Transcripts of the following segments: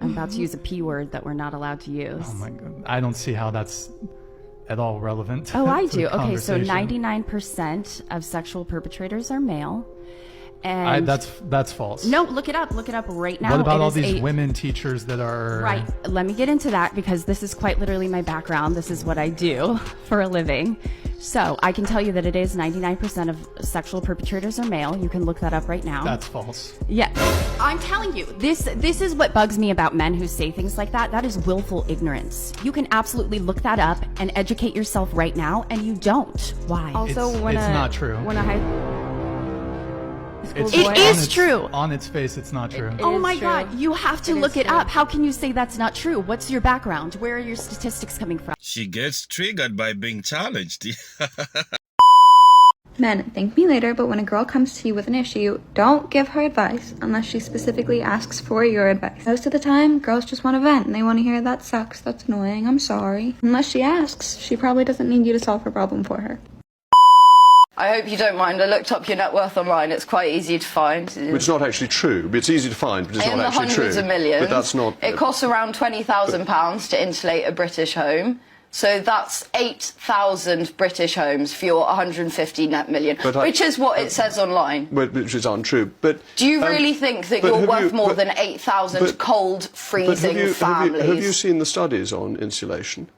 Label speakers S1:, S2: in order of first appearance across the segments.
S1: I'm about to use a P word that we're not allowed to use.
S2: Oh my God. I don't see how that's at all relevant.
S1: Oh, I
S2: to
S1: do.
S2: the
S1: Okay, so
S2: conversation.
S1: 99% of sexual perpetrators are male. And
S2: that's false.
S1: no, look it up right now.
S2: What about
S1: It
S2: all
S1: is
S2: these women teachers that are...
S1: Right, let me get into that because this is quite literally my background. This is what I do for a living. So I can tell you that it is 99% of sexual perpetrators are male. You can look that up right now.
S2: That's false.
S1: Yeah, I'm telling you, this is what bugs me about men who say things like that. That is willful ignorance. You can absolutely look that up and educate yourself right now, and you don't. Why?
S3: Also,
S2: It's not true.
S1: It is true.
S2: On its face, it's not true.
S1: Oh my God, you have to look it up. How can you say that's not true? What's your background? Where are your statistics coming from?
S4: She gets triggered by being challenged.
S5: Men, thank me later, but when a girl comes to you with an issue, don't give her advice unless she specifically asks for your advice. Most of the time, girls just want to vent and they want to hear that sucks, that's annoying, I'm sorry. Unless she asks, she probably doesn't need you to solve her problem for her.
S6: I hope you don't mind. I looked up your net worth online. It's quite easy to find.
S7: It's not actually true. It's easy to find, but it's not actually true.
S6: In the hundreds of millions.
S7: But that's not...
S6: It costs around £20,000 to insulate a British home. So that's 8,000 British homes for your 150 net million, which is what it says online.
S7: Which is untrue. But
S6: do you really think that you're worth more than 8,000 cold, freezing families?
S7: Have you seen the studies on insulation?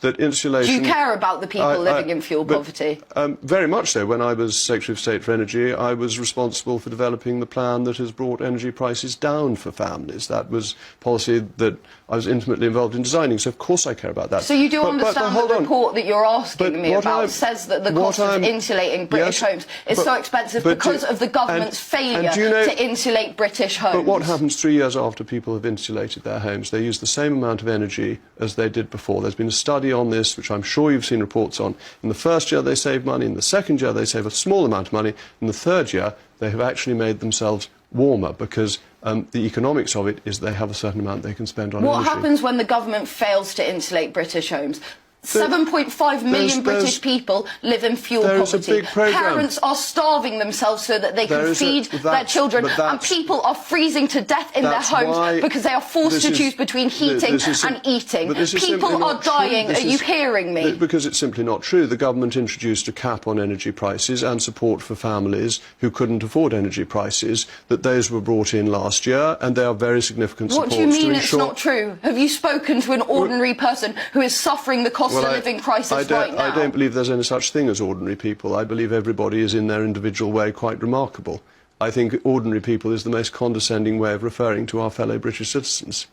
S7: That insulation...
S6: Do you care about the people living in fuel poverty?
S7: Very much so. When I was Secretary of State for Energy, I was responsible for developing the plan that has brought energy prices down for families. That was policy that I was intimately involved in designing, so of course I care about that.
S6: So you do understand the report that you're asking me about says that the cost of insulating British homes is so expensive because of the government's failure to insulate British homes.
S7: But what happens 3 years after people have insulated their homes? They use the same amount of energy as they did before. There's been a study on this, which I'm sure you've seen reports on. In the first year they save money, in the second year they save a small amount of money, in the third year they have actually made themselves warmer because the economics of it is they have a certain amount they can spend on energy.
S6: What happens when the government fails to insulate British homes? 7.5 million British people live in fuel poverty. Parents are starving themselves so that they can feed their children, and people are freezing to death in their homes because they are forced to choose between heating and eating. People are dying. Are you hearing me?
S7: Because it's simply not true. The government introduced a cap on energy prices and support for families who couldn't afford energy prices, that those were brought in last year, and they are very significant supports to ensure...
S6: What do you mean it's not true? Have you spoken to an ordinary person who is suffering the cost of living crisis right now?
S7: I don't believe there's any such thing as ordinary people. I believe everybody is in their individual way quite remarkable. I think ordinary people is the most condescending way of referring to our fellow British citizens.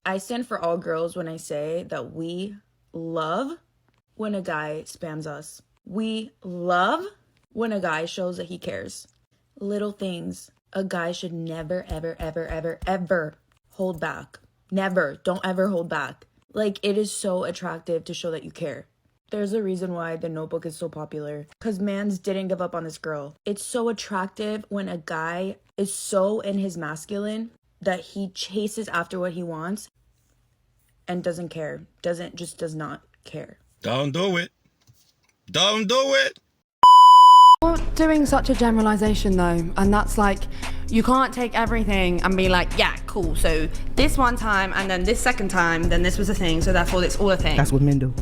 S3: I stand for all girls when I say that we love when a guy spams us. We love when a guy shows that he cares. Little things. A guy should never, ever, ever, ever, ever hold back. Never. Don't ever hold back. Like, it is so attractive to show that you care. There's a reason why The Notebook is so popular. Because mans didn't give up on this girl. It's so attractive when a guy is so in his masculine that he chases after what he wants and doesn't care. Just does not care.
S4: Don't do it. Don't do it.
S8: You're doing such a generalization though, and that's like, you can't take everything and be like, yeah, cool, so this one time and then this second time, then this was a thing, so therefore it's all a thing.
S9: That's what men do.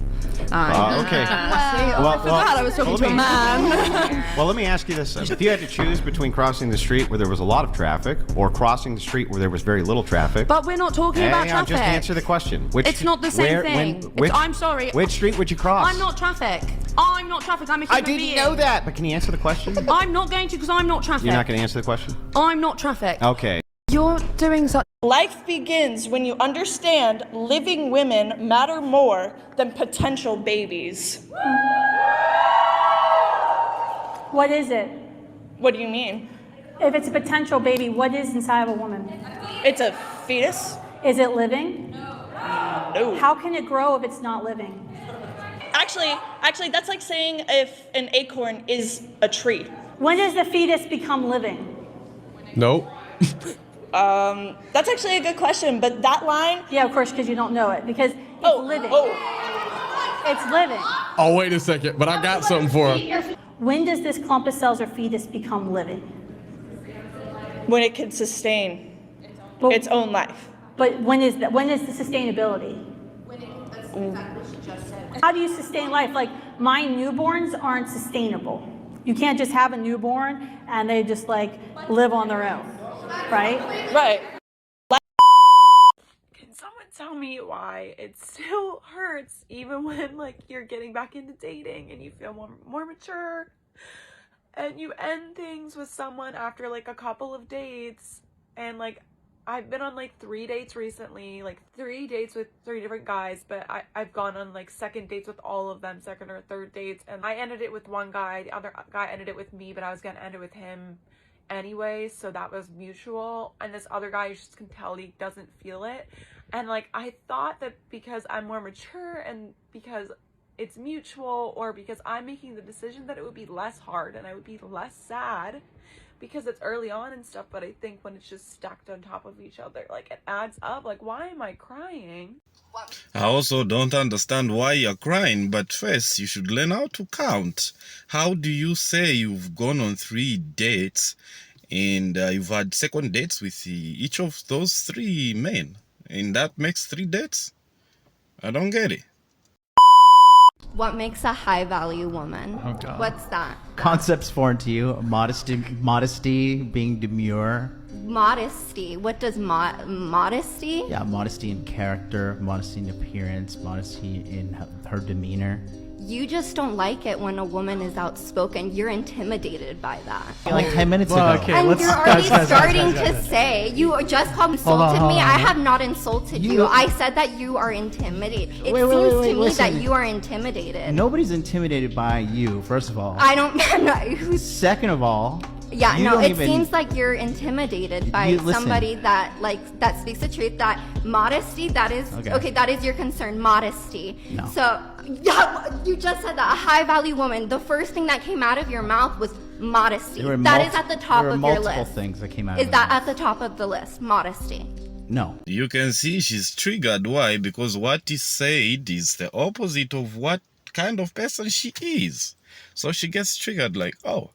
S8: Okay.
S9: I
S8: forgot I was talking to a man.
S9: Well, let me ask you this. If you had to choose between crossing the street where there was a lot of traffic or crossing the street where there was very little traffic...
S8: But we're not talking about traffic.
S9: Just answer the question.
S8: It's not the same thing. I'm sorry.
S9: Which street would you cross?
S8: I'm not traffic. I'm not traffic. I'm a human being.
S9: I didn't know that, but can you answer the question?
S8: I'm not going to, because I'm not traffic.
S9: You're not going to answer the question?
S8: I'm not traffic.
S9: Okay.
S8: You're doing such...
S10: Life begins when you understand living women matter more than potential babies.
S11: What is it?
S10: What do you mean?
S11: If it's a potential baby, what is inside of a woman?
S10: It's a fetus.
S11: Is it living?
S10: No.
S11: How can it grow if it's not living?
S10: Actually, that's like saying if an acorn is a tree.
S11: When does the fetus become living?
S12: Nope.
S10: That's actually a good question, but that line...
S11: Yeah, of course, because you don't know it, because it's living. It's living.
S12: Oh, wait a second, but I got something for her.
S11: When does this clump of cells or fetus become living?
S10: When it can sustain its own life.
S11: But when is the sustainability? That's exactly what she just said. How do you sustain life? Like, my newborns aren't sustainable. You can't just have a newborn and they just like live on their own, right?
S3: Right.
S13: Can someone tell me why it still hurts even when like you're getting back into dating and you feel more mature and you end things with someone after like a couple of dates? And like I've been on like 3 dates recently, like 3 dates with 3 different guys, but I've gone on like second dates with all of them, second or third dates, and I ended it with one guy, the other guy ended it with me, but I was gonna end it with him anyway, so that was mutual. And this other guy, you just can tell he doesn't feel it. And like I thought that because I'm more mature and because it's mutual, or because I'm making the decision, that it would be less hard and I would be less sad because it's early on and stuff. But I think when it's just stacked on top of each other, like it adds up. Like, why am I crying?
S4: I also don't understand why you're crying, but first you should learn how to count. How do you say you've gone on 3 dates and you've had second dates with each of those 3 men, and that makes 3 dates? I don't get it.
S14: What makes a high value woman?
S2: Oh, God.
S14: What's that?
S15: Concepts foreign to you. Modesty, being demure.
S14: Modesty. What does modesty?
S15: Yeah, modesty in character, modesty in appearance, modesty in her demeanor.
S14: You just don't like it when a woman is outspoken. You're intimidated by that.
S15: Like 10 minutes ago.
S2: Okay,
S14: And you're already starting to say, you just called insulted me. I have not insulted you. I said that you are intimidated. It seems to me that you are intimidated.
S15: Nobody's intimidated by you, first of all.
S14: I don't.
S15: Second of okay,
S14: yeah, no, it seems like you're intimidated by somebody that speaks the truth. That modesty, that is that is your concern, modesty.
S15: No.
S14: So yeah, you just said that a high value woman. The first thing that came out of your mouth was modesty. That is at the top of your list.
S15: Multiple things that came out.
S14: Is that at the top of the list? Modesty.
S15: No.
S4: You can see she's triggered. Why? Because what is said is the opposite of what kind of person she is. So she gets triggered like, oh,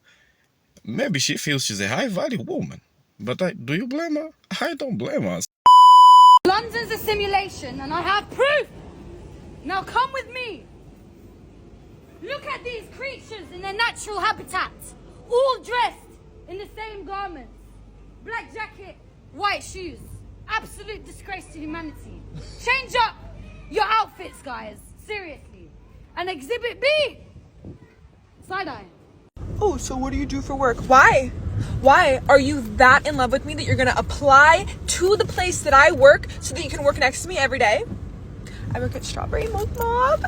S4: maybe she feels she's a high-value woman. But do you blame her? I don't blame her.
S16: London's a simulation, and I have proof! Now come with me! Look at these creatures in their natural habitat, all dressed in the same garments. Black jacket, white shoes. Absolute disgrace to humanity. Change up your outfits, guys. Seriously. And Exhibit B! Side-eye.
S17: Oh, so what do you do for work? Why? Why are you that in love with me that you're gonna apply to the place that I work so that you can work next to me every day? I work at Strawberry Milk Mob.